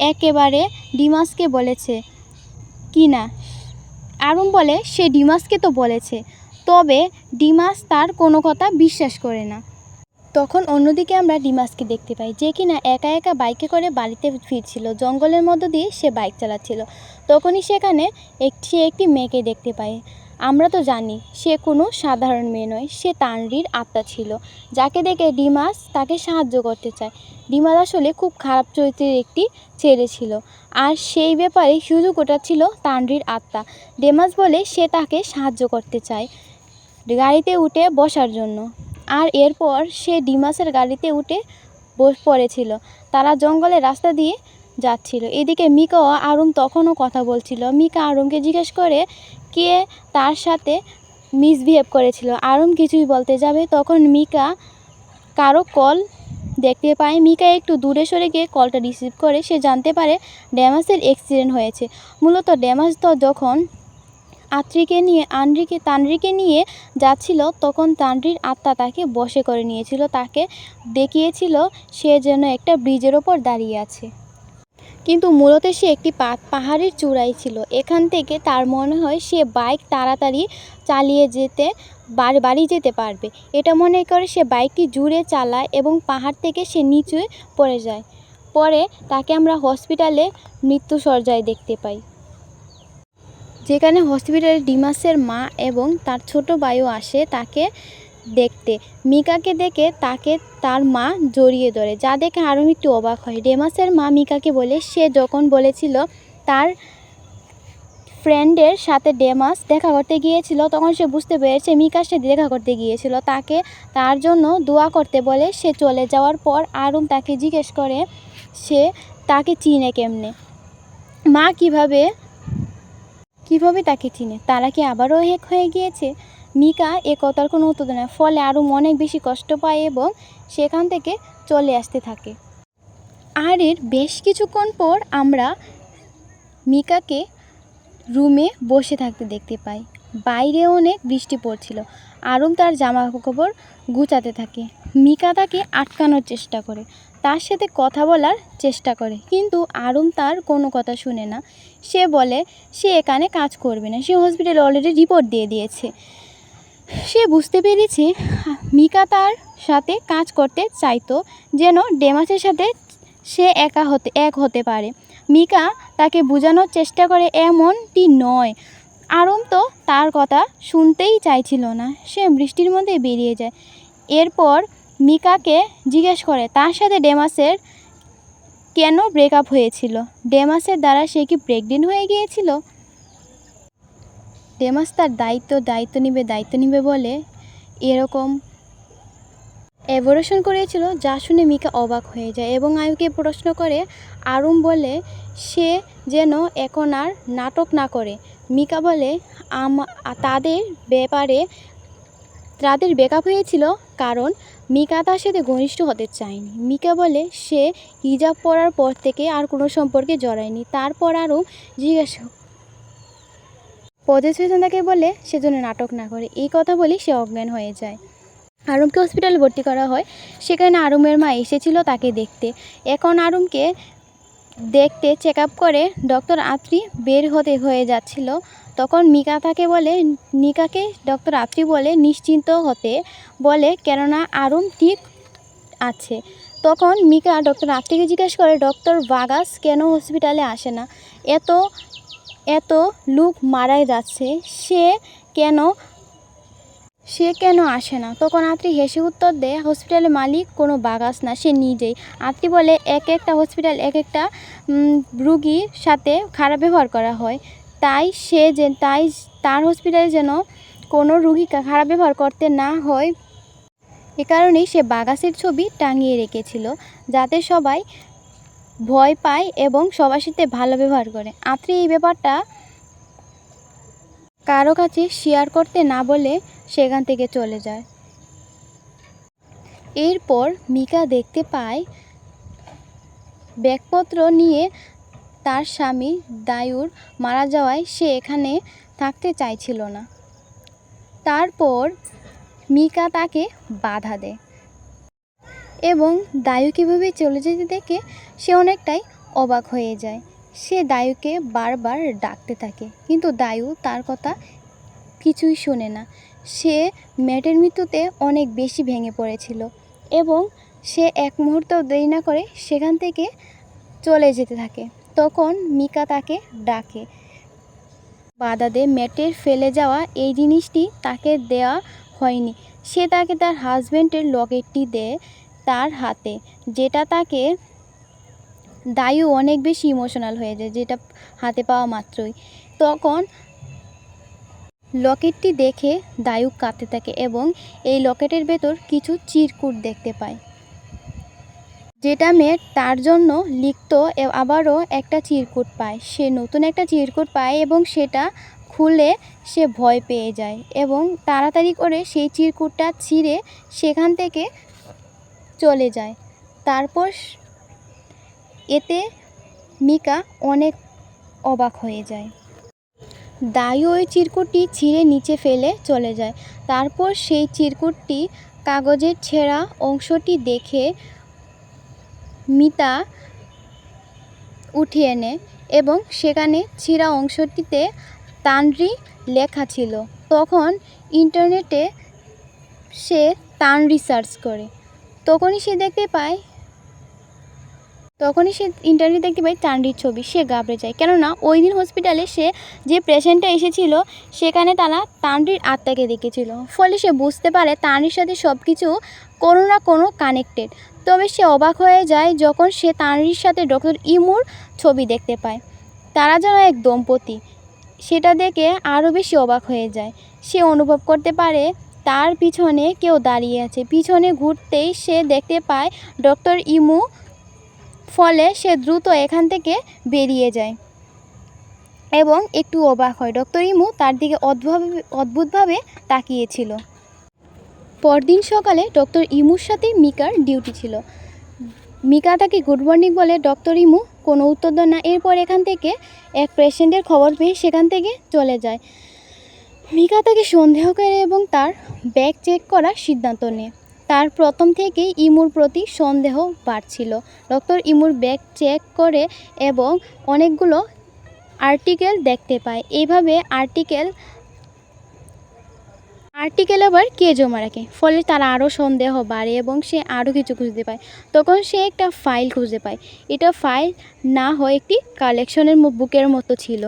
একেবারে ডিমাসকে বলেছে কি না। আরুম বলে সে ডিমাসকে তো বলেছে, তবে ডিমাস তার কোনো কথা বিশ্বাস করে না। তখন অন্যদিকে আমরা ডিমাসকে দেখতে পাই, যে কিনা একা একা বাইকে করে বাড়িতে ফিরছিল। জঙ্গলের মধ্য দিয়ে সে বাইক চালাচ্ছিল। তখনই সেখানে সে একটি মেয়েকে দেখতে পায়। আমরা তো জানি সে কোনো সাধারণ মেয়ে নয়, সে তানরির আত্মা ছিল, যাকে দেখে ডিমাস তাকে সাহায্য করতে চায়। ডিমাস আসলে খুব খারাপ চরিত্রের একটি ছেলে ছিল, আর সেই ব্যাপারে সুযোগ ওটা ছিল তানরির আত্মা। ডিমাস বলে সে তাকে সাহায্য করতে চায় গাড়িতে উঠে বসার জন্য, আর এরপর সে ডিমাসের গাড়িতে উঠে পড়েছিল। তারা জঙ্গলের রাস্তা দিয়ে যাচ্ছিল। এদিকে মিকা ও আরুম তখনও কথা বলছিল। মিকা আরুমকে জিজ্ঞেস করে কে তার সাথে মিসবিহেভ করেছিল। আরুম কিছুই বলতে যাবে, তখন মিকা কারো কল দেখতে পায়। মিকা একটু দূরে সরে গিয়ে কলটা রিসিভ করে। সে জানতে পারে ড্যামাসের অ্যাক্সিডেন্ট হয়েছে। মূলত ড্যামাস তো যখন তানরিকে নিয়ে যাচ্ছিল তখন তানরির আত্মা তাকে বশে করে নিয়েছিল। তাকে দেখিয়েছিল সে যেন একটা ব্রিজের ওপর দাঁড়িয়ে আছে, কিন্তু মূলত সে একটি পাহাড়ের চূড়ায় ছিল। এখান থেকে তার মনে হয় সে বাইক তাড়াতাড়ি চালিয়ে বাড়ি যেতে পারবে। এটা মনে করে সে বাইকটি জুড়ে চালায় এবং পাহাড় থেকে সে নিচে পড়ে যায়। পরে তাকে আমরা হসপিটালে মৃত্যুশয্যায় দেখতে পাই, যেখানে হসপিটালে ডিমাসের মা এবং তার ছোট ভাইও আসে তাকে দেখতে। মিকাকে দেখে তাকে তার মা জড়িয়ে ধরে, যা দেখে আরও একটু অবাক হয়। ডিমাসের মা মিকাকে বলে সে যখন বলেছিল তার ফ্রেন্ডের সাথে ডিমাস দেখা করতে গিয়েছিল, তখন সে বুঝতে পেরেছে মিকার সাথে দেখা করতে গিয়েছিল। তাকে তার জন্য দোয়া করতে বলে। সে চলে যাওয়ার পর আরুম তাকে জিজ্ঞেস করে সে তাকে চিনে কেমনে, মা কিভাবে তাকে চিনে, তারা কি আবারও এক হয়ে গিয়েছে। মিকা এ কথার কোনো উত্তর দেয় না, ফলে আরুম অনেক বেশি কষ্ট পায় এবং সেখান থেকে চলে আসতে থাকে। আর এর বেশ কিছুক্ষণ পর আমরা মিকাকে রুমে বসে থাকতে দেখতে পাই। বাইরে অনেক বৃষ্টি পড়ছিল। আরুম তার জামা কাপড় গুছাতে থাকে। মিকা তাকে আটকানোর চেষ্টা করে, তার সাথে কথা বলার চেষ্টা করে, কিন্তু আরুম তার কোনো কথা শুনে না। সে বলে সে এখানে কাজ করবে না, সে হসপিটালে অলরেডি রিপোর্ট দিয়ে দিয়েছে। সে বুঝতে পেরেছে মিকা তার সাথে কাজ করতে চাইতো যেন ডেমাসের সাথে সে এক হতে পারে। মিকা তাকে বোঝানোর চেষ্টা করে এমনটি নয়। আরম তো তার কথা শুনতেই চাইছিল না। সে বৃষ্টির মধ্যে বেরিয়ে যায়। এরপর মিকাকে জিজ্ঞেস করে তার সাথে ডেমাসের কেন ব্রেকআপ হয়েছিল। ডেমাসের দ্বারা সে কি প্রেগনেন্ট হয়ে গিয়েছিল। ডেমাস তার দায়িত্ব নিবে বলে এরকম অ্যাবর্শন করেছিল, যা শুনে মিকা অবাক হয়ে যায় এবং আয়ুকে প্রশ্ন করে। আরুম বলে সে যেন এখন আর নাটক না করে। মিকা বলে তাদের ব্রেকআপ হয়েছিল কারণ মিকা তার সাথে ঘনিষ্ঠ হতে চায়নি। মিকা বলে সে হিজাব পরার পর থেকে আর কোনো সম্পর্কে জড়ায়নি। তারপর আরুম জিজ্ঞাসা পজিশন তাকে বলে সেজন্য নাটক না করে। এই কথা বলি সে অজ্ঞান হয়ে যায়। আরুমকে হসপিটালে ভর্তি করা হয়। সেখানে আরুমের মা এসেছিল তাকে দেখতে। এখন আরুমকে দেখতে চেক আপ করে ডক্টর আত্রি বের হয়ে যাচ্ছিল। তখন মিকাকে ডক্টর আত্রি বলে নিশ্চিন্ত হতে বলে, কেননা আরুম ঠিক আছে। তখন মিকা ডক্টর আত্রিকে জিজ্ঞেস করে ডক্টর ভাগাস কেন হসপিটালে আসে না, এত লোক মারা যাচ্ছে, সে কেন আসে না। তখন আত্রি হেসে উত্তর দেয়, হসপিটালের মালিক কোনো বাগাস না, সে নিজেই। আত্রি বলে এক একটা হসপিটাল এক একটা রুগীর সাথে খারাপ ব্যবহার করা হয়, তাই তার হসপিটালে যেন কোনো রুগী খারাপ ব্যবহার করতে না হয়, এ কারণেই সে বাগাসের ছবি টাঙিয়ে রেখেছিল, যাতে সবাই ভয় পায় এবং সবার সাথে ভালো ব্যবহার করে। আত্রি এই ব্যাপারটা কারো কাছে শেয়ার করতে না বলে সেখান থেকে চলে যায়। এরপর মিকা দেখতে পায় ব্যাগপত্র নিয়ে তার স্বামী দায়ুর মারা যাওয়ায় সে এখানে থাকতে চাইছিল না। তারপর মিকা তাকে বাধা দেয় এবং দায়ু কীভাবে চলে যেতে দেখে সে অনেকটাই অবাক হয়ে যায়। সে দায়ুকে বারবার ডাকতে থাকে, কিন্তু দায়ু তার কথা কিছুই শোনে না। সে ম্যাটের মৃত্যুতে অনেক বেশি ভেঙে পড়েছিল এবং সে এক মুহূর্তও দেরি না করে সেখান থেকে চলে যেতে থাকে। তখন মিকা তাকে ডাকে, বাধা দেয়। ম্যাটের ফেলে যাওয়া এই জিনিসটি তাকে দেওয়া হয়নি। সে তাকে তার হাজব্যান্ডের লকেটটি দেয় তার হাতে, যেটা তাকে দায়ু অনেক বেশি ইমোশনাল হয়ে যায় যেটা হাতে পাওয়া মাত্রই। তখন লকেটটি দেখে দায়ু কাঁদতে থাকে এবং এই লকেটের ভেতর কিছু চিরকুট দেখতে পায়, যেটা মেয়ে তার জন্য লিখত। আবারও একটা চিরকুট পায়, সে নতুন একটা চিরকুট পায় এবং সেটা খুলে সে ভয় পেয়ে যায় এবং তাড়াতাড়ি করে সেই চিরকুটটা ছিঁড়ে সেখান থেকে চলে যায়। তারপর এতে মিকা অনেক অবাক হয়ে যায়। দায়ু ওই চিরকুটটি ছিঁড়ে নিচে ফেলে চলে যায়। তারপর সেই চিরকুটটি কাগজের ছেঁড়া অংশটি দেখে মিতা উঠিয়ে নেয় এবং সেখানে ছিঁড়া অংশটিতে তানরি লেখা ছিল। তখন ইন্টারনেটে সে তানরি সার্চ করে, তখনই সে ইন্টারনেট দেখতে পায় তানরির ছবি। সে ঘাবড়ে যায়, কেননা ওই দিন হসপিটালে সে যে পেশেন্টটা এসেছিল সেখানে তারা তানরির আত্মাকে দেখেছিল। ফলে সে বুঝতে পারে তানরির সাথে সব কিছু কোনো না কোনো কানেক্টেড। তবে সে অবাক হয়ে যায় যখন সে তানরির সাথে ডক্টর ইমুর ছবি দেখতে পায়। তারা যেন এক দম্পতি। সেটা দেখে আরও বেশি অবাক হয়ে যায়। সে অনুভব করতে পারে তার পিছনে কেউ দাঁড়িয়ে আছে। পিছনে ঘুরতেই সে দেখতে পায় ডক্টর ইমু। ফলে সে দ্রুত এখান থেকে বেরিয়ে যায় এবং একটু অবাক হয়। ডক্টর ইমু তার দিকে অদ্ভুতভাবে তাকিয়েছিল। পরদিন সকালে ডক্টর ইমুর সাথে মিকার ডিউটি ছিল। মিকা তাকে গুড মর্নিং বলে, ডক্টর ইমু কোনো উত্তর দেন না। এরপর এখান থেকে এক পেশেন্টের খবর পেয়ে সেখান থেকে চলে যায়। মিকা তাকে সন্দেহ করে এবং তার ব্যাগ চেক করার সিদ্ধান্ত নেয়। তার প্রথম থেকেই ইমুর প্রতি সন্দেহ বাড়ছিল। ডক্টর ইমুর ব্যাগ চেক করে এবং অনেকগুলো আর্টিকেল দেখতে পায়। এইভাবে আর্টিকেল আবার কে জমা রাখে, ফলে তার আরও সন্দেহ বাড়ে এবং সে আরও কিছু খুঁজতে পায়। তখন সে একটা ফাইল খুঁজে পায়। এটা ফাইল না হয় একটি কালেকশনের বুকের মতো ছিল,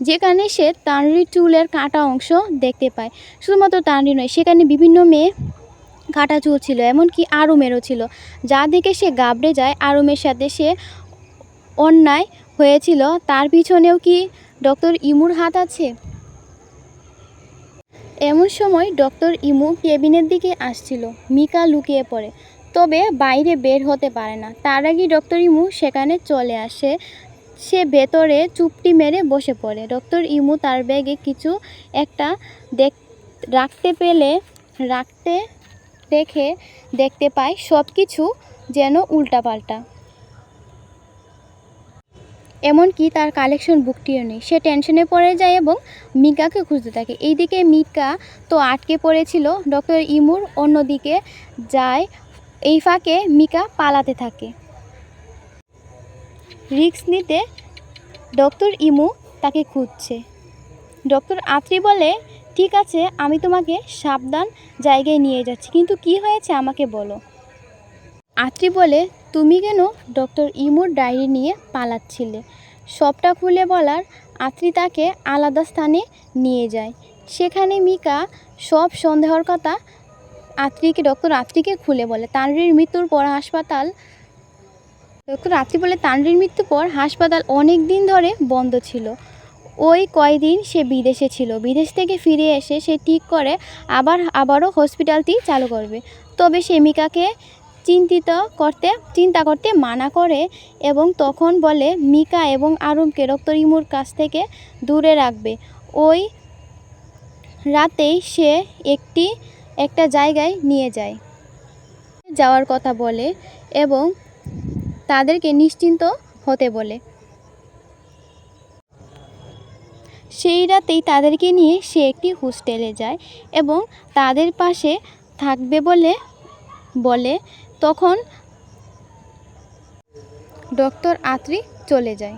যেখানে সে তানরির চুলের কাটা অংশ দেখতে পায়। শুধুমাত্র তানরি নয়, সেখানে বিভিন্ন মেয়ে কাটা চুল ছিল, এমনকি আরুমেরও ছিল, যা দেখে সে ঘাবড়ে যায়। আরুমের সাথে সে অন্যায় হয়েছিল, তার পিছনেও কি ডক্টর ইমুর হাত আছে? এমন সময় ডক্টর ইমু কেবিনের দিকে আসছিল। মিকা লুকিয়ে পড়ে, তবে বাইরে বের হতে পারে না। তার আগেই ডক্টর ইমু সেখানে চলে আসে। সে ভেতরে চুপটি মেরে বসে পড়ে। ডক্টর ইমু তার ব্যাগে কিছু একটা রাখতে দেখে দেখতে পায় সব কিছু যেন উল্টাপাল্টা, এমনকি তার কালেকশন বুকটিও নেই। সে টেনশনে পড়ে যায় এবং মিকাকে খুঁজতে থাকে। এইদিকে মিকা তো আটকে পড়েছিল ডক্টর ইমুর অন্যদিকে যায়। এই ফাঁকে মিকা পালাতে থাকে। রিস্ক নিতে ডক্টর ইমু তাকে খুঁজছে। ডক্টর আত্রি বলে, ঠিক আছে, আমি তোমাকে সাবধান জায়গায় নিয়ে যাচ্ছি, কিন্তু কি হয়েছে আমাকে বলো। আত্রি বলে, তুমি কেন ডক্টর ইমুর ডায়েরি নিয়ে পালাচ্ছিলে? সবটা খুলে বলার আত্রি তাকে আলাদা স্থানে নিয়ে যায়। সেখানে মিকা সব সন্দেহর কথা ডক্টর আত্রিকে খুলে বলে। তানরির মৃত্যুর পর হাসপাতাল অনেক দিন ধরে বন্ধ ছিল। ওই কয়দিন সে বিদেশে ছিল। বিদেশ থেকে ফিরে এসে সে ঠিক করে আবারও হসপিটালটি চালু করবে। তবে সে মিকাকে চিন্তা করতে মানা করে এবং তখন বলে মিকা এবং আরুমকে ডক্টর ইমুর কাছ থেকে দূরে রাখবে। ওই রাতেই সে একটা জায়গায় নিয়ে যাওয়ার কথা বলে এবং তাদেরকে নিশ্চিন্ত হতে বলে। সেই রাতেই তাদেরকে নিয়ে সে একটি হোস্টেলে যায় এবং তাদের পাশে থাকবে বলে তখন ডক্টর আত্রি চলে যায়।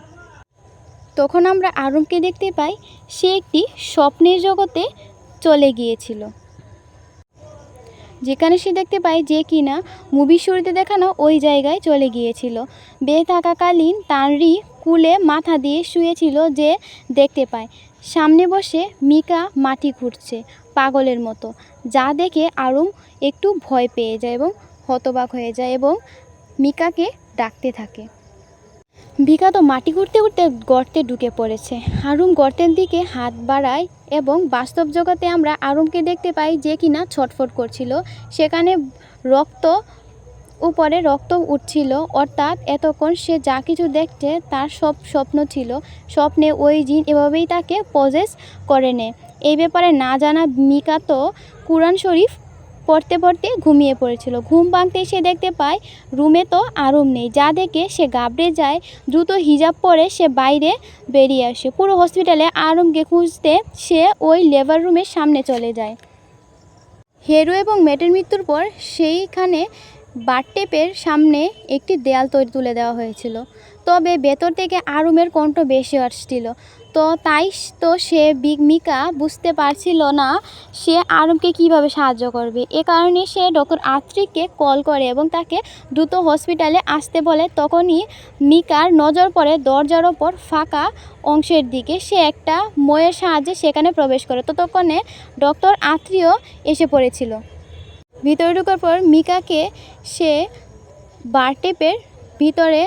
তখন আমরা আরুমকে দেখতে পাই, সে একটি স্বপ্নের জগতে চলে গিয়েছিল, যেখানে সে দেখতে পায় যে কিনা মুভির শুরুতে দেখানো ওই জায়গায় চলে গিয়েছিল। বেঁচে থাকাকালীন তানরি কুলে মাথা দিয়ে শুয়েছিল, যে দেখতে পায় সামনে বসে মিকা মাটি খুঁড়ছে পাগলের মতো, যা দেখে আরুম একটু ভয় পেয়ে যায় এবং হতবাক হয়ে যায় এবং মিকাকে ডাকতে থাকে। মিকা তো মাটি খুঁড়তে খুঁড়তে গর্তে ঢুকে পড়েছে। আরুম গর্তের দিকে হাত বাড়ায় এবং বাস্তব জগতে আমরা আরুমকে দেখতে পাই, যে কিনা ছটফট করছিল। সেখানে উপরে রক্ত উঠছিল, অর্থাৎ এতক্ষণ সে যা কিছু দেখছে তার সব স্বপ্ন ছিল। স্বপ্নে ওই জিন এভাবেই তাকে পজেস করে নেয়। এই ব্যাপারে না জানা মিকা তো কুরআন শরীফ পড়তে পড়তে ঘুমিয়ে পড়েছিল। ঘুম ভাঙতেই সে দেখতে পায় রুমে তো আরুম নেই, যা দেখে সে ঘাবড়ে যায়। দ্রুত হিজাব পরে সে বাইরে বেরিয়ে আসে। পুরো হসপিটালে আরুমকে খুঁজতে সে ওই লেবার রুমের সামনে চলে যায়। হেরু এবং মেটের মৃত্যুর পর সেইখানে বাথটেপের সামনে একটি দেয়াল তুলে দেওয়া হয়েছিল, তবে ভেতর থেকে আরুমের কণ্ঠ বেশি আসছিল। তাই সে মিকা বুঝতে পারছিল না সে আরুমকে কিভাবে সাহায্য করবে। এ কারণে সে ডক্টর আত্রিকে কল করে এবং তাকে দ্রুত হসপিটালে আসতে বলে। তখনই মিকার নজর পড়ে দরজার ওপর ফাঁকা অংশের দিকে। সে একটা ময়ের সাহায্যে সেখানে প্রবেশ করে। ততক্ষণে ডক্টর আত্রিও এসে পড়েছিল। ভিতরে ঢোকার পর মিকাকে সে বাথটেপের ভিতরে,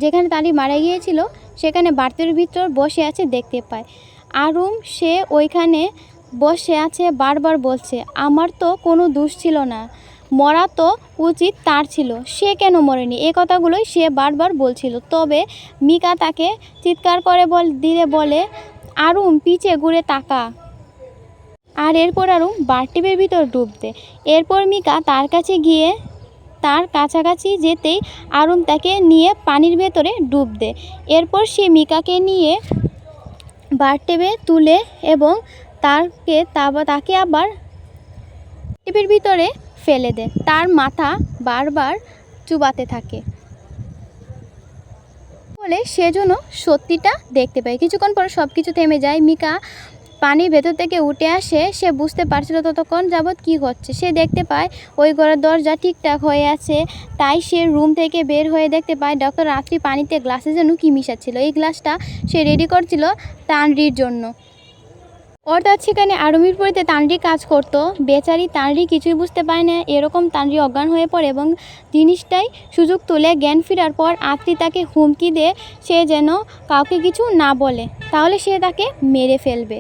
যেখানে তারি মারা গিয়েছিল সেখানে বাথটেপের ভিতর বসে আছে দেখতে পায়। আরুম সে ওইখানে বসে আছে, বারবার বলছে, আমার তো কোনো দোষ ছিল না, মরা তো উচিত তার ছিল, সে কেন মরেনি, এ কথাগুলোই সে বারবার বলছিল। তবে মিকা তাকে চিৎকার করে বলে, আরুম পিছে ঘুরে তাকা। আর এরপর আরুম বাথটেপের ভিতর ডুব দেয়। এরপর মিকা তার কাছাকাছি যেতেই আরুম তাকে নিয়ে পানির ভেতরে ডুব দেয়। এরপর সে মিকাকে নিয়ে বাথটেপে তুলে এবং তাকে আবার বাথটেপের ভিতরে ফেলে দেয়। তার মাথা বারবার চুবাতে থাকে বলে সেজন্য সত্যিটা দেখতে পায়। কিছুক্ষণ পর সব কিছু থেমে যায়। মিকা পানির ভেতর থেকে উঠে আসে। সে বুঝতে পারছিল ততক্ষণ যাবৎ কী হচ্ছে। সে দেখতে পায় ওই ঘরের দরজা ঠিকঠাক হয়ে আছে। তাই সে রুম থেকে বের হয়ে দেখতে পায় ডক্টর রাত্রি পানিতে গ্লাসে যেন কী মিশাচ্ছিল। এই গ্লাসটা সে রেডি করছিল তানরির জন্য। অর্থাৎ সেখানে আরুমির পরিতে তানরি কাজ করতো। বেচারি তানরি কিছুই বুঝতে পারে না। এরকম তানরি অজ্ঞান হয়ে পড়ে এবং জিনিসটাই সুযোগ তুলে জ্ঞান ফেরার পর আত্রি তাকে হুমকি দেয় সে যেন কাউকে কিছু না বলে, তাহলে সে তাকে মেরে ফেলবে।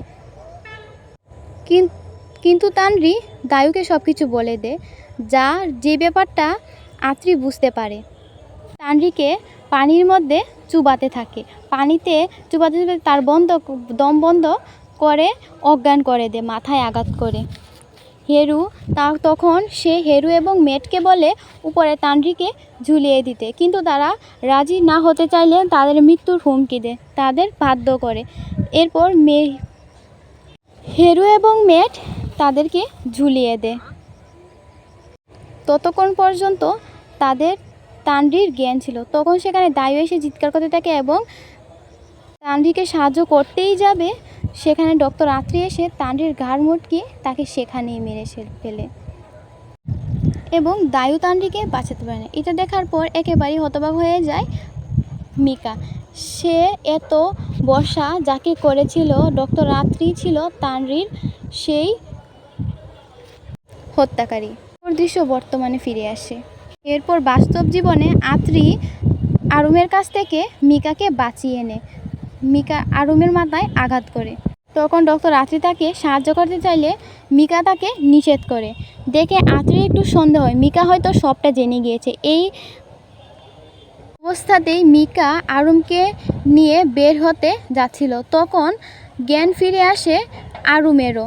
কিন্তু তানরি দায়ুকে সব কিছু বলে দেয়, যে ব্যাপারটা আত্রি বুঝতে পারে। তানরিকে পানির মধ্যে চুবাতে থাকে। পানিতে চুবাতে চুবাতে তার দম বন্ধ করে অজ্ঞান করে দেয়, মাথায় আঘাত করে। হেরু তখন সে হেরু এবং মেটকে বলে উপরে তানরিকে ঝুলিয়ে দিতে, কিন্তু তারা রাজি না হতে চাইলে তাদের মৃত্যুর হুমকি দেয়, তাদের বাধ্য করে। এরপর হেরু এবং মেট তাদেরকে ঝুলিয়ে দেয়। ততক্ষণ পর্যন্ত তাদের তানরির জ্ঞান ছিল। তখন সেখানে দায়ু এসে চিৎকার করতে থাকে এবং তানরিকে সাহায্য করতেই যাবে, সেখানে ডক্টর আত্রি এসে তানরির ঘাড় মটকিয়ে তাকে সেখানেই মেরে ফেলে এবং দায়ু তানরিকে বাঁচাতে পারে না। এটা দেখার পর একেবারেই হতবাক হয়ে যায় মিকা। সে এত বর্ষা যাকে করেছিল ডক্টর আত্রি ছিল তানরির সেই হত্যাকারী। দৃশ্য বর্তমানে ফিরে আসে। এরপর বাস্তব জীবনে আত্রি আরুমের কাছ থেকে মিকাকে বাঁচিয়ে নেয়। মিকা আরুমের মাথায় আঘাত করে। তখন ডক্টর আত্রি তাকে সাহায্য করতে চাইলে মিকা তাকে নিষেধ করে। দেখে আত্রির একটু সন্দেহ হয় মিকা হয়তো সবটা জেনে গিয়েছে। এই অবস্থাতেই মিকা আরুমকে নিয়ে বের হতে যাচ্ছিল। তখন জ্ঞান ফিরে আসে আরুমেরও।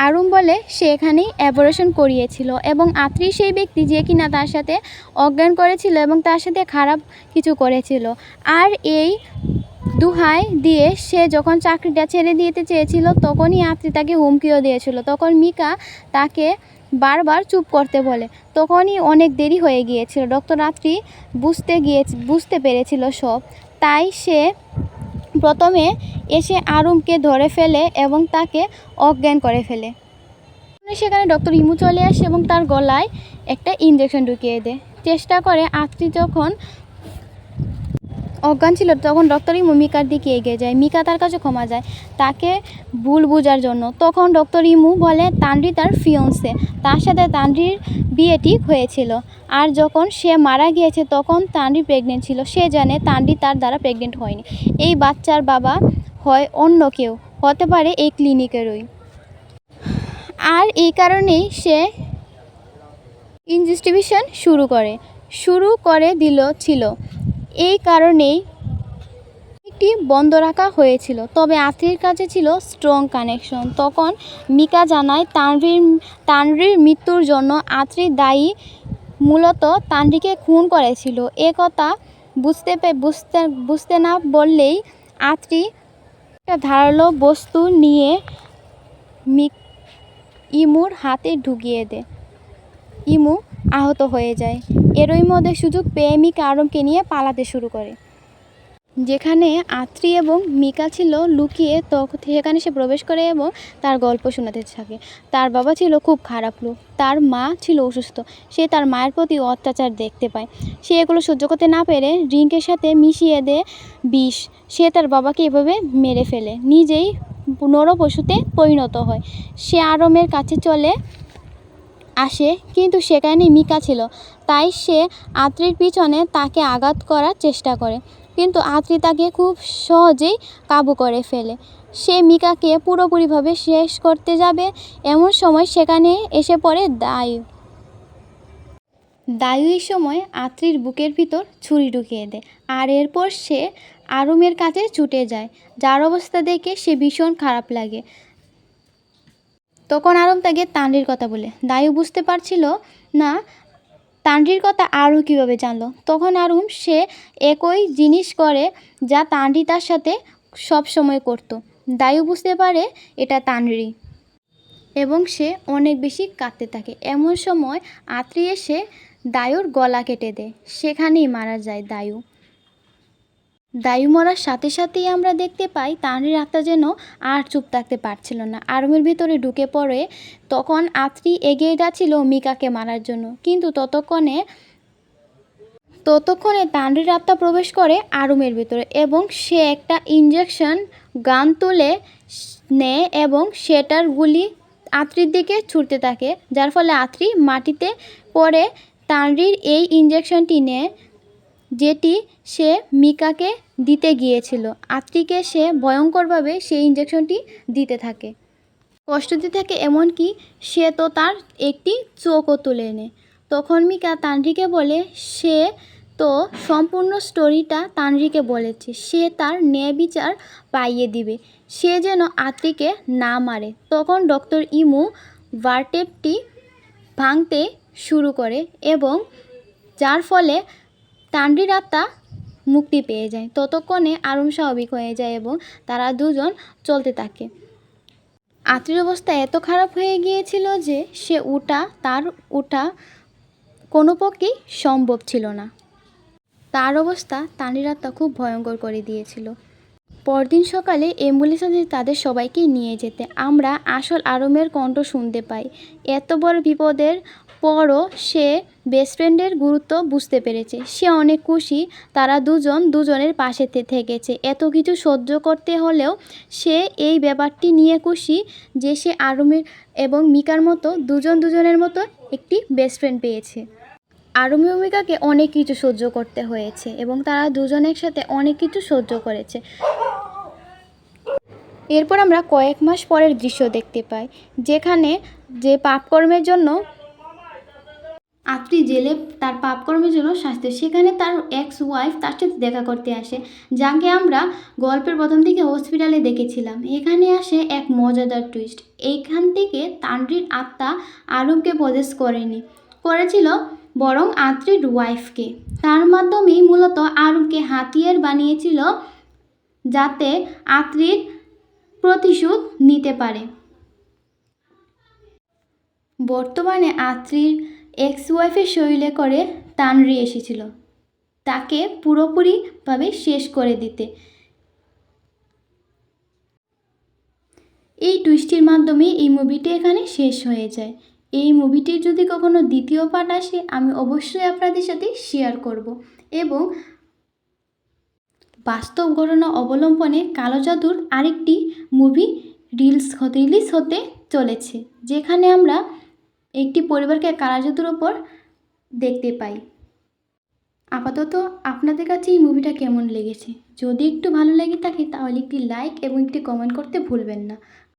আরুম বলে সে এখানেই অ্যাবরেশন করিয়েছিল এবং আত্রি সেই ব্যক্তি যে কিনা তার সাথে অজ্ঞান করেছিল এবং তার সাথে খারাপ কিছু করেছিল। আর এই দুহাই দিয়ে সে যখন চাকরিটা ছেড়ে দিতে চেয়েছিল তখনই আত্রি তাকে হুমকিও দিয়েছিল। তখন মিকা তাকে বারবার চুপ করতে বলে। তখনই অনেক দেরি হয়ে গিয়েছিল। ডক্টর আত্রি বুঝতে পেরেছিল সব। তাই সে প্রথমে এসে আরুমকে ধরে ফেলে এবং তাকে অজ্ঞান করে ফেলে। সেখানে ডক্টর ইমু চলে আসে এবং তার গলায় একটা ইঞ্জেকশন ঢুকিয়ে দেয়। চেষ্টা করে আত্রি যখন অজ্ঞান ছিল তখন ডক্টর ইমু মিকার দিকে এগিয়ে যায়। মিকা তার কাছে ক্ষমা যায় তাকে ভুল বোঝার জন্য। তখন ডক্টর ইমু বলে তানরি তার ফিয়ন্সে, তার সাথে তানরির বিয়ে ঠিক হয়েছিল। আর যখন সে মারা গিয়েছে তখন তানরি প্রেগনেন্ট ছিল। সে জানে তানরি তার দ্বারা প্রেগনেন্ট হয়নি। এই বাচ্চার বাবা হয় অন্য কেউ, হতে পারে এই ক্লিনিকেরই। আর এই কারণেই সে ইনভেস্টিগেশন শুরু করে ছিল। এই কারণেই একটি বন্ধ রাখা হয়েছিল। তবে আত্রির কাছে ছিল স্ট্রং কানেকশন। তখন মিকা জানায় তানরির মৃত্যুর জন্য আত্রি দায়ী, মূলত তানরিকে খুন করেছিল। এ কথা বুঝতে না বললেই আত্রি একটা ধারালো বস্তু নিয়ে ইমুর হাতে ঢুকিয়ে দেয়। ইমু আহত হয়ে যায়। এরই মধ্যে সুযোগ পেয়ে মিকা আরুমকে নিয়ে পালাতে শুরু করে। যেখানে আত্রি এবং মিকা ছিল লুকিয়ে সেখানে সে প্রবেশ করে এবং তার গল্প শোনাতে থাকে। তার বাবা ছিল খুব খারাপ লোক, তার মা ছিল অসুস্থ। সে তার মায়ের প্রতি অত্যাচার দেখতে পায়। সে এগুলো সহ্য করতে না পেরে ড্রিঙ্কের সাথে মিশিয়ে দেয় বিষ। সে তার বাবাকে এভাবে মেরে ফেলে, নিজেই নরপশুতে পরিণত হয়। সে আরুমের কাছে চলে আসে, কিন্তু সেখানে মিকা ছিল। তাই সে আত্রির পিছনে তাকে আঘাত করার চেষ্টা করে, কিন্তু আত্রি তাকে খুব সহজেই কাবু করে ফেলে। সে মিকাকে পুরোপুরিভাবে শেষ করতে যাবে এমন সময় সেখানে এসে পড়ে দায়ু। এই সময় আত্রির বুকের ভিতর ছুরি ঢুকিয়ে দেয়। আর এরপর সে আরুমের কাছে ছুটে যায়, যার অবস্থা দেখে সে ভীষণ খারাপ লাগে। তখন আরুম তাকে তানরির কথা বলে। দায়ু বুঝতে পারছিল না তানরির কথা আরও কীভাবে জানলো। তখন আরুম সে একই জিনিস করে যা তানরি তার সাথে সব সময় করত। দায়ু বুঝতে পারে এটা তানরি এবং সে অনেক বেশি কাঁদতে থাকে। এমন সময় আত্রি এসে দায়ুর গলা কেটে দেয়। সেখানেই মারা যায় দায়ু। দায়ু মরার সাথে সাথেই আমরা দেখতে পাই তানভীর আত্মা যেন আর চুপ থাকতে পারছিল না, আরুমের ভিতরে ঢুকে পড়ে। তখন আত্রি এগিয়ে যাচ্ছিল মিকাকে মারার জন্য, কিন্তু ততক্ষণে তানভীর আত্মা প্রবেশ করে আরুমের ভিতরে এবং সে একটা ইঞ্জেকশন গান তুলে নেয় এবং সেটার গুলি আত্রির দিকে ছুটতে থাকে, যার ফলে আত্রি মাটিতে পড়ে। তানভীর এই ইঞ্জেকশনটি নেয় যেটি সে মিকাকে দিতে গিয়েছিল। আত্রিকে সে ভয়ঙ্করভাবে সেই ইঞ্জেকশনটি দিতে থাকে, কষ্ট দিতে থাকে, এমনকি সে তো তার একটি চোখও তুলে নেয়। তখন মিকা তানভীরকে বলে সে তো সম্পূর্ণ স্টোরিটা তানভীরকে বলেছে, সে তার ন্যায় বিচার পাইয়ে দিবে, সে যেন আত্রিকে না মারে। তখন ডক্টর ইমু ভার্টেপটি ভাঙতে শুরু করে এবং যার ফলে তানভীর আত্মা মুক্তি পেয়ে যায়। ততক্ষণে আরুম স্বাভাবিক হয়ে যায় এবং তারা দুজন চলতে থাকে। আত্রির অবস্থা এত খারাপ হয়ে গিয়েছিল যে তার ওঠা কোনো পক্ষেই সম্ভব ছিল না। তার অবস্থা তানভীর আত্মা খুব ভয়ঙ্কর করে দিয়েছিল। পরদিন সকালে অ্যাম্বুলেন্সে তাদের সবাইকে নিয়ে যেতে আমরা আসল আরুমের কণ্ঠ শুনতে পাই। এত বড় বিপদের পরও সে বেস্ট ফ্রেন্ডের গুরুত্ব বুঝতে পেরেছে। সে অনেক খুশি তারা দুজনের পাশে থেকেছে। এত কিছু সহ্য করতে হলেও সে এই ব্যাপারটি নিয়ে খুশি যে সে আরুমের এবং মিকার মতো দুজনের মতো একটি বেস্ট ফ্রেন্ড পেয়েছে। আরুম এবং মিকাকে অনেক কিছু সহ্য করতে হয়েছে এবং তারা দুজন একসাথে অনেক কিছু সহ্য করেছে। এরপর আমরা কয়েক মাস পরের দৃশ্য দেখতে পাই, যেখানে যে পাপকর্মের জন্য আত্রি জেলে তার পাপকর্মের জন্য শাস্তি, সেখানে তার এক্স ওয়াইফ তার সাথে দেখা করতে আসে, যাকে আমরা গল্পের প্রথম দিকে হসপিটালে দেখেছিলাম। এখানে আসে এক মজাদার টুইস্ট। এইখান থেকে তানভীর আত্মা আরুমকে পজেস করেছিল বরং আত্রির ওয়াইফকে। তার মাধ্যমেই মূলত আরুমকে হাতিয়ার বানিয়েছিল যাতে আত্রির প্রতিশোধ নিতে পারে। বর্তমানে আত্রির এক্স ওয়াইফের শরীরে করে তানভীর এসেছিল তাকে পুরোপুরিভাবে শেষ করে দিতে। এই টুইস্টের মাধ্যমে এই মুভিটি এখানে শেষ হয়ে যায়। এই মুভিটির যদি কখনো দ্বিতীয় পার্ট আসে আমি অবশ্যই আপনাদের সাথে শেয়ার করব এবং বাস্তব ঘটনা অবলম্বনে কালো জাদুর আরেকটি মুভি রিলিজ হতে চলেছে, যেখানে আমরা একটি পরিবারকে কালো জাদুর ওপর দেখতে পাই। আপাতত আপনাদের কাছে এই মুভিটা কেমন লেগেছে? যদি একটু ভালো লেগে থাকে তাহলে একটি লাইক এবং একটি কমেন্ট করতে ভুলবেন না।